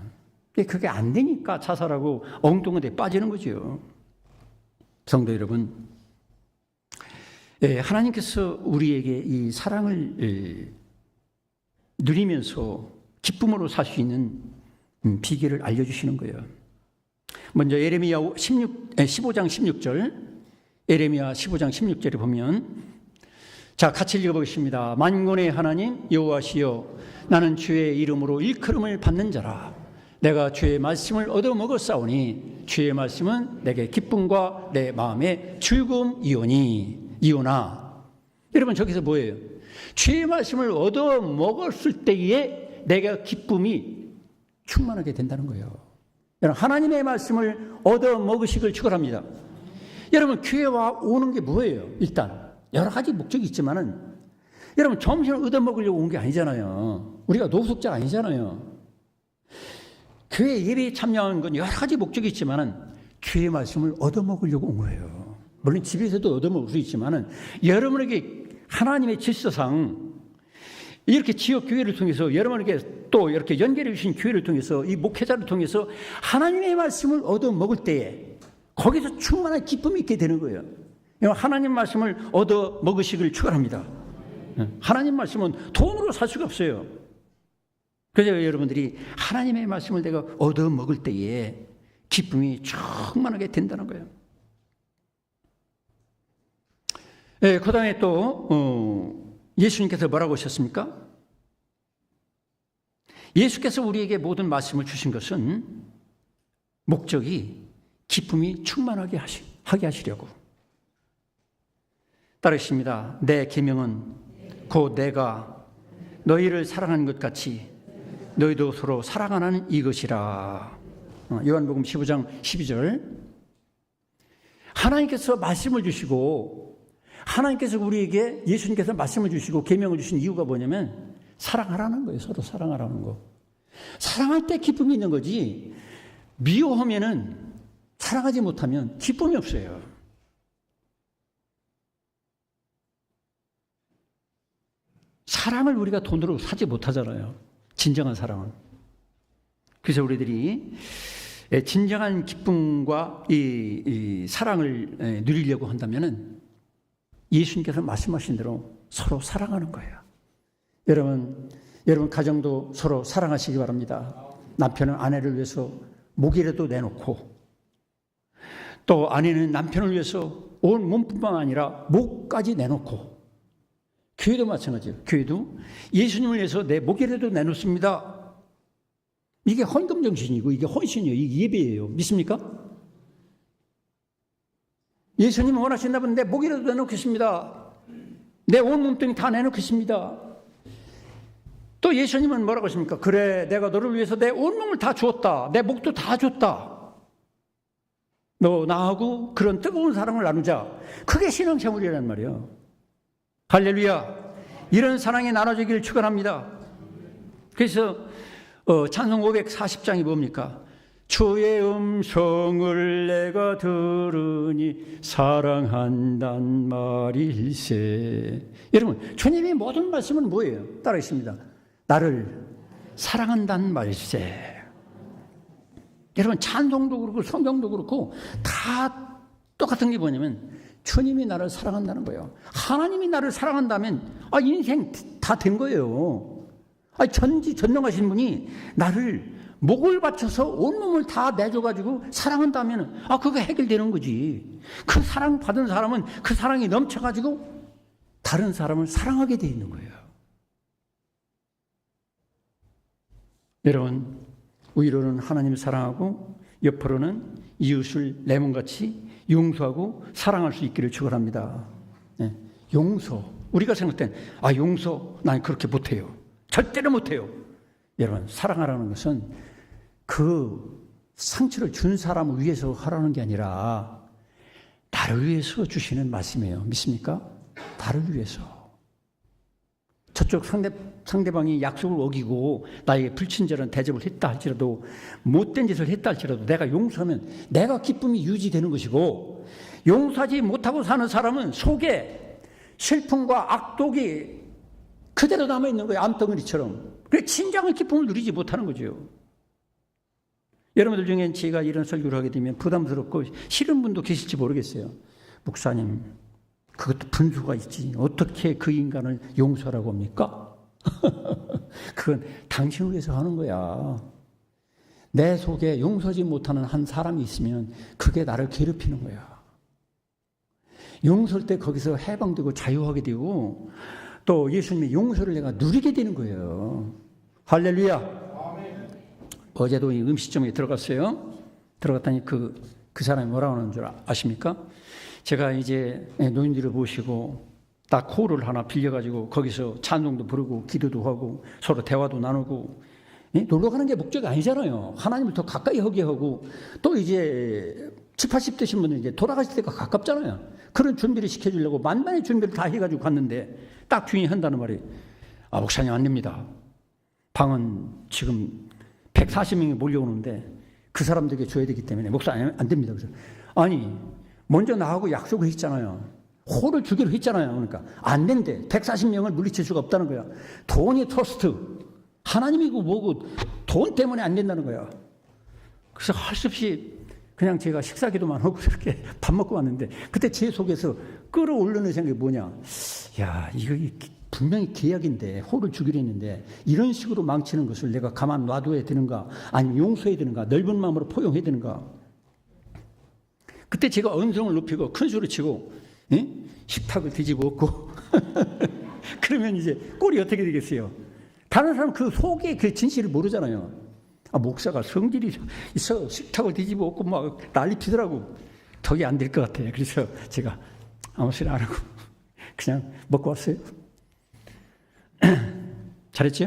그게 안 되니까 자살하고 엉뚱한 데 빠지는 거죠. 성도 여러분, 하나님께서 우리에게 이 사랑을 누리면서 기쁨으로 살 수 있는 비결을 알려주시는 거예요. 먼저 예레미야 15장 16절, 예레미야 15장 16절에 보면, 자, 같이 읽어보겠습니다. 만군의 하나님 여호와시여, 나는 주의 이름으로 일컬음을 받는 자라. 내가 주의 말씀을 얻어먹었사오니 주의 말씀은 내게 기쁨과 내 마음의 즐거움이오나. 여러분, 저기서 뭐예요? 주의 말씀을 얻어먹었을 때에 내가 기쁨이 충만하게 된다는 거예요. 여러분, 하나님의 말씀을 얻어먹으시길 축원합니다. 여러분, 교회 오는 게 뭐예요? 일단 여러 가지 목적이 있지만은, 여러분, 점심을 얻어먹으려고 온 게 아니잖아요. 우리가 노숙자 아니잖아요. 교회 예배에 참여하는 건 여러 가지 목적이 있지만은 주의 말씀을 얻어먹으려고 온 거예요. 물론 집에서도 얻어먹을 수 있지만은, 여러분에게 하나님의 질서상 이렇게 지역 교회를 통해서 여러분에게 또 이렇게 연결해 주신 교회를 통해서 이 목회자를 통해서 하나님의 말씀을 얻어먹을 때에 거기서 충만한 기쁨이 있게 되는 거예요. 하나님 말씀을 얻어먹으시길 축원합니다. 하나님 말씀은 돈으로 살 수가 없어요. 그래서 여러분들이 하나님의 말씀을 내가 얻어먹을 때에 기쁨이 충만하게 된다는 거예요. 그 다음에 또 예수님께서 뭐라고 하셨습니까? 예수께서 우리에게 모든 말씀을 주신 것은 목적이 기쁨이 충만하게 하게 하시려고. 따르십니다. 내 계명은 곧 내가 너희를 사랑하는 것 같이 너희도 서로 사랑하는 이것이라. 요한복음 15장 12절. 하나님께서 말씀을 주시고, 하나님께서 우리에게, 예수님께서 말씀을 주시고 계명을 주신 이유가 뭐냐면 사랑하라는 거예요. 서로 사랑하라는 거. 사랑할 때 기쁨이 있는 거지, 미워하면은 사랑하지 못하면 기쁨이 없어요. 사랑을 우리가 돈으로 사지 못하잖아요. 진정한 사랑은. 그래서 우리들이 진정한 기쁨과 이 사랑을 누리려고 한다면은 예수님께서 말씀하신 대로 서로 사랑하는 거예요. 여러분 가정도 서로 사랑하시기 바랍니다. 남편은 아내를 위해서 목이라도 내놓고, 또 아내는 남편을 위해서 온 몸뿐만 아니라 목까지 내놓고, 교회도 마찬가지예요. 교회도 예수님을 위해서 내 목이라도 내놓습니다. 이게 헌금 정신이고 이게 헌신이에요. 이게 예배예요. 믿습니까? 예수님은 원하신다면 내 목이라도 내놓겠습니다. 내 온 몸뚱이 다 내놓겠습니다. 또 예수님은 뭐라고 하십니까? 그래, 내가 너를 위해서 내 온몸을 다 주었다. 내 목도 다 줬다. 너 나하고 그런 뜨거운 사랑을 나누자. 그게 신앙생활이란 말이에요. 할렐루야. 이런 사랑이 나눠지기를 축원합니다. 그래서 찬송 540장이 뭡니까? 주의 음성을 내가 들으니 사랑한단 말일세. 여러분, 주님의 모든 말씀은 뭐예요? 따라 있습니다. 나를 사랑한단 말일세. 여러분, 찬송도 그렇고 성경도 그렇고 다 똑같은 게 뭐냐면 주님이 나를 사랑한다는 거예요. 하나님이 나를 사랑한다면 인생 다 된 거예요. 전능하신 분이 나를 목을 바쳐서 온몸을 다 내줘가지고 사랑한다면 그거 해결되는 거지. 그 사랑 받은 사람은 그 사랑이 넘쳐가지고 다른 사람을 사랑하게 돼 있는 거예요. 여러분, 위로는 하나님을 사랑하고 옆으로는 이웃을 내 몸같이 용서하고 사랑할 수 있기를 축원합니다. 용서. 우리가 생각할 땐 용서 난 그렇게 못해요. 절대로 못해요. 여러분, 사랑하라는 것은 그 상처를 준 사람을 위해서 하라는 게 아니라 나를 위해서 주시는 말씀이에요. 믿습니까? 나를 위해서. 저쪽 상대방이 약속을 어기고 나에게 불친절한 대접을 했다 할지라도, 못된 짓을 했다 할지라도 내가 용서하면 내가 기쁨이 유지되는 것이고, 용서하지 못하고 사는 사람은 속에 슬픔과 악독이 그대로 남아있는 거예요. 암덩어리처럼. 그래서 진정한 기쁨을 누리지 못하는 거죠. 여러분들 중에 제가 이런 설교를 하게 되면 부담스럽고 싫은 분도 계실지 모르겠어요. 목사님, 그것도 분수가 있지. 어떻게 그 인간을 용서하라고 합니까? 그건 당신을 위해서 하는 거야. 내 속에 용서하지 못하는 한 사람이 있으면 그게 나를 괴롭히는 거야. 용서할 때 거기서 해방되고 자유하게 되고, 또 예수님의 용서를 내가 누리게 되는 거예요. 할렐루야. 어제도 이 음식점에 들어갔어요. 들어갔더니 그 사람이 뭐라고 하는 줄 아십니까? 제가 이제 노인들을 모시고 딱 홀을 하나 빌려가지고 거기서 찬송도 부르고 기도도 하고 서로 대화도 나누고, 놀러 가는 게 목적이 아니잖아요. 하나님을 더 가까이 하게 하고, 또 이제 70, 80대신 분들 이제 돌아가실 때가 가깝잖아요. 그런 준비를 시켜주려고 만반의 준비를 다 해가지고 갔는데 딱 주인이 한다는 말이, 목사님 안 됩니다. 방은 지금 140명이 몰려오는데 그 사람들에게 줘야 되기 때문에 목사님 안 됩니다. 그래서 먼저 나하고 약속을 했잖아요. 홀을 주기로 했잖아요. 그러니까 안 된대. 140명을 물리칠 수가 없다는 거야. 돈이 토스트. 하나님이고 뭐고 돈 때문에 안 된다는 거야. 그래서 할 수 없이 그냥 제가 식사 기도만 하고 이렇게 밥 먹고 왔는데, 그때 제 속에서 끌어올리는 생각이 뭐냐. 이거 분명히 계약인데 홀을 주기로 했는데 이런 식으로 망치는 것을 내가 가만 놔둬야 되는가, 아니면 용서해야 되는가, 넓은 마음으로 포용해야 되는가. 그때 제가 언성을 높이고 큰 소리 치고 식탁을 뒤집어 엎고 그러면 이제 꼴이 어떻게 되겠어요? 다른 사람 그 속의 그 진실을 모르잖아요. 목사가 성질이 있어 식탁을 뒤집어 엎고 막 난리 피더라고. 덕이 안 될 것 같아요. 그래서 제가 아무 소리 안 하고 그냥 먹고 왔어요. 잘했죠?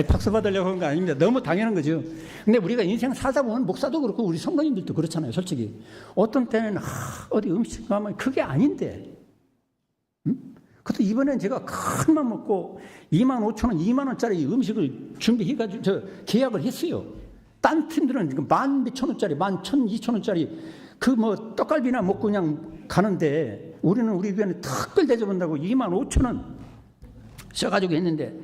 박수 받으려고 하는 거 아닙니다. 너무 당연한 거죠. 근데 우리가 인생 살다 보면 목사도 그렇고 우리 성도님들도 그렇잖아요. 솔직히 어떤 때는 어디 음식 가면 그게 아닌데, 그것도 이번엔 제가 큰 맘 먹고 25,000원, 2만 원짜리 음식을 준비해가지고 계약을 했어요. 딴 팀들은 11,000원짜리, 11,200원짜리 그 뭐 떡갈비나 먹고 그냥 가는데 우리는 우리 교회는 특별 대접한다고 25,000원 써가지고 했는데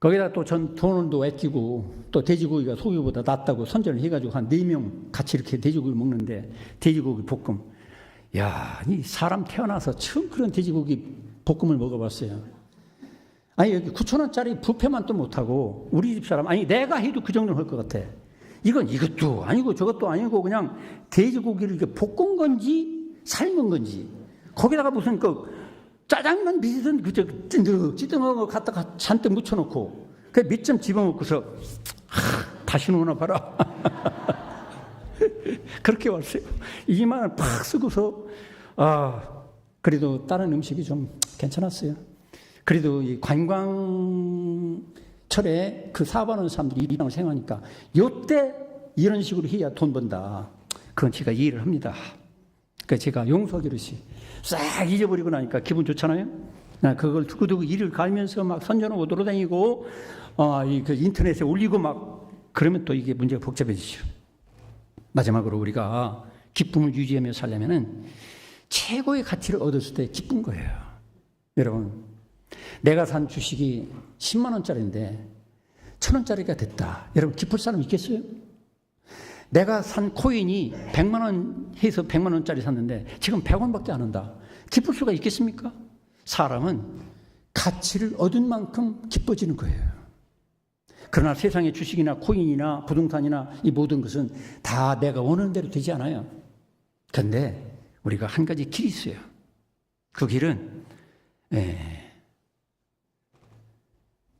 거기다 또 전 돈도 아끼고 또 돼지고기가 소고기보다 낫다고 선전을 해가지고 한 4명 같이 이렇게 돼지고기를 먹는데 돼지고기 볶음. 야, 이 사람 태어나서 처음 그런 돼지고기 볶음을 먹어봤어요. 아니 여기 9,000원짜리 뷔페만 또 못하고 우리 집 사람 아니 내가 해도 그 정도는 할 것 같아. 이건 이것도 아니고 저것도 아니고 그냥 돼지고기를 이렇게 볶은 건지 삶은 건지 거기다가 무슨 그 짜장면 비슷한 그저 찌든한 거 갖다가 잔뜩 묻혀놓고 그 몇 점 집어먹고서 다시는 오나 봐라. 그렇게 왔어요. 2만 원 팍 쓰고서 그래도 다른 음식이 좀 괜찮았어요. 그래도 이 관광철에 그 사업하는 사람들이 이방을 생각하니까 요때 이런 식으로 해야 돈 번다. 그건 제가 이해를 합니다. 그러니까 제가 용서하기로 싹 잊어버리고 나니까 기분 좋잖아요. 그걸 두고두고 이를 갈면서 막 선전하고 돌아다니고 그 인터넷에 올리고 막 그러면 또 이게 문제가 복잡해지죠. 마지막으로 우리가 기쁨을 유지하며 살려면은 최고의 가치를 얻었을 때 기쁜 거예요. 여러분, 내가 산 주식이 10만 원짜리인데 1,000원짜리가 됐다. 여러분 기쁠 사람 있겠어요? 내가 산 코인이 100만 원 해서 100만 원짜리 샀는데 지금 100원밖에 안 한다. 기쁠 수가 있겠습니까? 사람은 가치를 얻은 만큼 기뻐지는 거예요. 그러나 세상의 주식이나 코인이나 부동산이나 이 모든 것은 다 내가 원하는 대로 되지 않아요. 그런데 우리가 한 가지 길이 있어요. 그 길은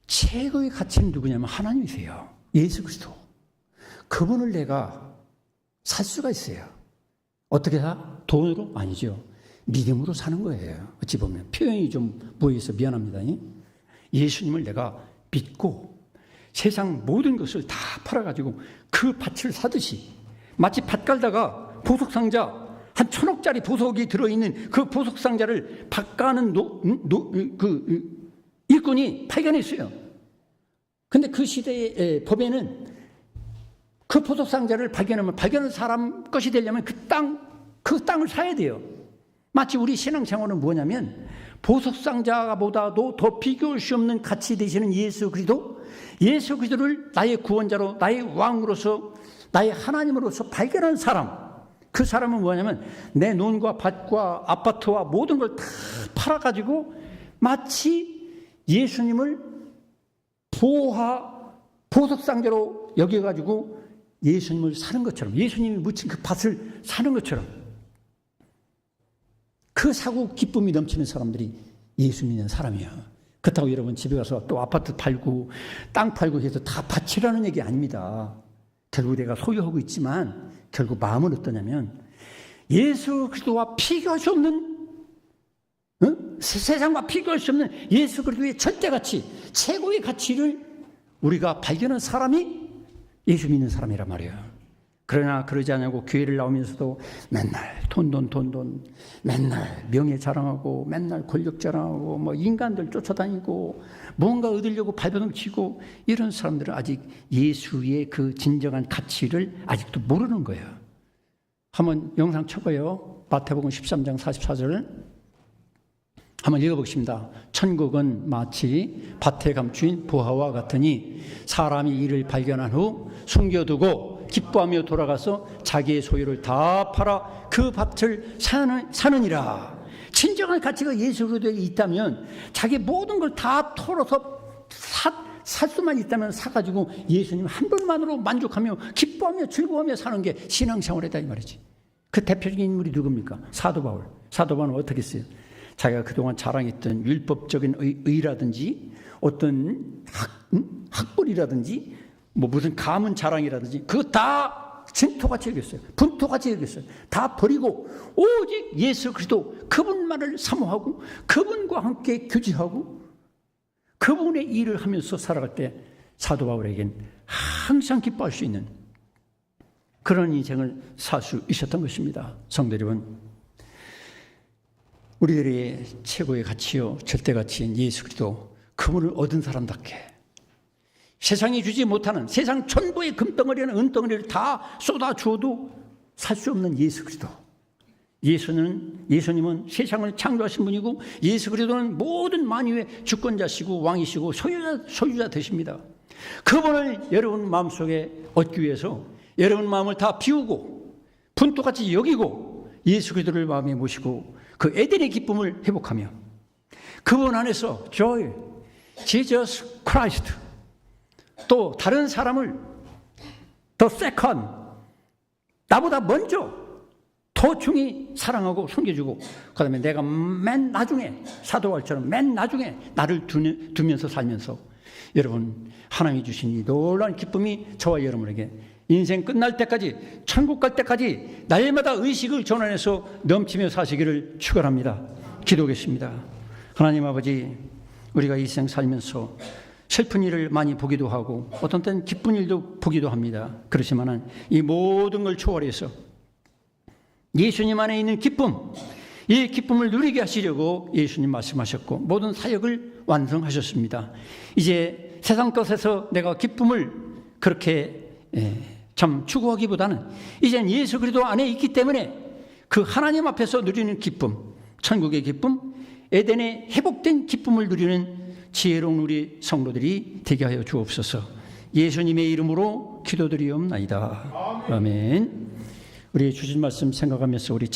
최고의 가치는 누구냐면 하나님이세요. 예수 그리스도. 그분을 내가 살 수가 있어요. 어떻게 사? 돈으로? 아니죠. 믿음으로 사는 거예요. 어찌 보면 표현이 좀 보여서 미안합니다. 예수님을 내가 믿고 세상 모든 것을 다 팔아가지고 그 밭을 사듯이 마치 밭 갈다가 보석상자 한 1,000억짜리 보석이 들어있는 그 보석상자를 밭 가는 일꾼이 발견했어요. 근데 그 시대의 법에는 그 보석상자를 발견한 사람 것이 되려면 그 땅을 사야 돼요. 마치 우리 신앙생활은 뭐냐면 보석상자보다도 더 비교할 수 없는 가치 되시는 예수 그리스도를 나의 구원자로 나의 왕으로서 나의 하나님으로서 발견한 사람, 그 사람은 뭐냐면 내 논과 밭과 아파트와 모든 걸 다 팔아가지고 마치 예수님을 보석상자로 여겨가지고 예수님을 사는 것처럼, 예수님이 묻힌 그 밭을 사는 것처럼 그 사고 기쁨이 넘치는 사람들이 예수 믿는 사람이야. 그렇다고 여러분 집에 가서 또 아파트 팔고 땅 팔고 해서 다 밭이라는 얘기 아닙니다. 결국 내가 소유하고 있지만 결국 마음은 어떠냐면 예수 그리스도와 비교할 수 없는 세상과 비교할 수 없는 예수 그리스도의 절대가치, 최고의 가치를 우리가 발견한 사람이 예수 믿는 사람이란 말이에요. 그러나 그러지 않냐고 교회를 나오면서도 맨날 돈 맨날 명예 자랑하고 맨날 권력 자랑하고 뭐 인간들 쫓아다니고 뭔가 얻으려고 발버둥 치고 이런 사람들은 아직 예수의 그 진정한 가치를 아직도 모르는 거예요. 한번 영상 쳐봐요. 마태복음 13장 44절 한번 읽어보겠습니다. 천국은 마치 밭에 감추인 보화와 같으니 사람이 이를 발견한 후 숨겨두고 기뻐하며 돌아가서 자기의 소유를 다 팔아 그 밭을 사느니라. 진정한 가치가 예수 그리스도에 있다면 자기 모든 걸 다 털어서 살 수만 있다면 사가지고 예수님 한 분만으로 만족하며 기뻐하며 즐거워하며 사는 게 신앙생활이다 이 말이지. 그 대표적인 인물이 누굽니까? 사도 바울. 사도 바울은 어떻게 했어요? 자기가 그동안 자랑했던 율법적인 의라든지 어떤 학벌이라든지 뭐 무슨 가문 자랑이라든지 그거 다 진토같이 여겼어요. 분토같이 여겼어요. 다 버리고 오직 예수 그리스도 그분만을 사모하고 그분과 함께 교제하고 그분의 일을 하면서 살아갈 때 사도 바울에겐 항상 기뻐할 수 있는 그런 인생을 살 수 있었던 것입니다. 성도 여러분, 우리들의 최고의 가치요 절대 가치인 예수 그리스도 그분을 얻은 사람답게 세상이 주지 못하는 세상 전부의 금덩어리나 은덩어리를 다 쏟아주어도 살 수 없는 예수 그리스도. 예수님은 세상을 창조하신 분이고 예수 그리스도는 모든 만유의 주권자시고 왕이시고 소유자 되십니다. 그분을 여러분 마음속에 얻기 위해서 여러분 마음을 다 비우고 분토같이 여기고 예수 그리스도를 마음에 모시고 그 에덴의 기쁨을 회복하며 그분 안에서 joy, Jesus Christ, 또 다른 사람을 the second, 나보다 먼저 더 중히 사랑하고 섬겨주고 그 다음에 내가 맨 나중에 사도발처럼 맨 나중에 나를 두면서 살면서 여러분 하나님이 주신 이 놀라운 기쁨이 저와 여러분에게 인생 끝날 때까지 천국 갈 때까지 날마다 의식을 전환해서 넘치며 사시기를 축원합니다. 기도하겠습니다. 하나님 아버지, 우리가 이 생 살면서 슬픈 일을 많이 보기도 하고 어떤 때는 기쁜 일도 보기도 합니다. 그렇지만은 이 모든 걸 초월해서 예수님 안에 있는 기쁨, 이 기쁨을 누리게 하시려고 예수님 말씀하셨고 모든 사역을 완성하셨습니다. 이제 세상 것에서 내가 기쁨을 그렇게 참 추구하기보다는 이젠 예수 그리스도 안에 있기 때문에 그 하나님 앞에서 누리는 기쁨, 천국의 기쁨, 에덴의 회복된 기쁨을 누리는 지혜로운 우리 성도들이 되게 하여 주옵소서. 예수님의 이름으로 기도드리옵나이다. 아멘. 우리 주신 말씀 생각하면서 우리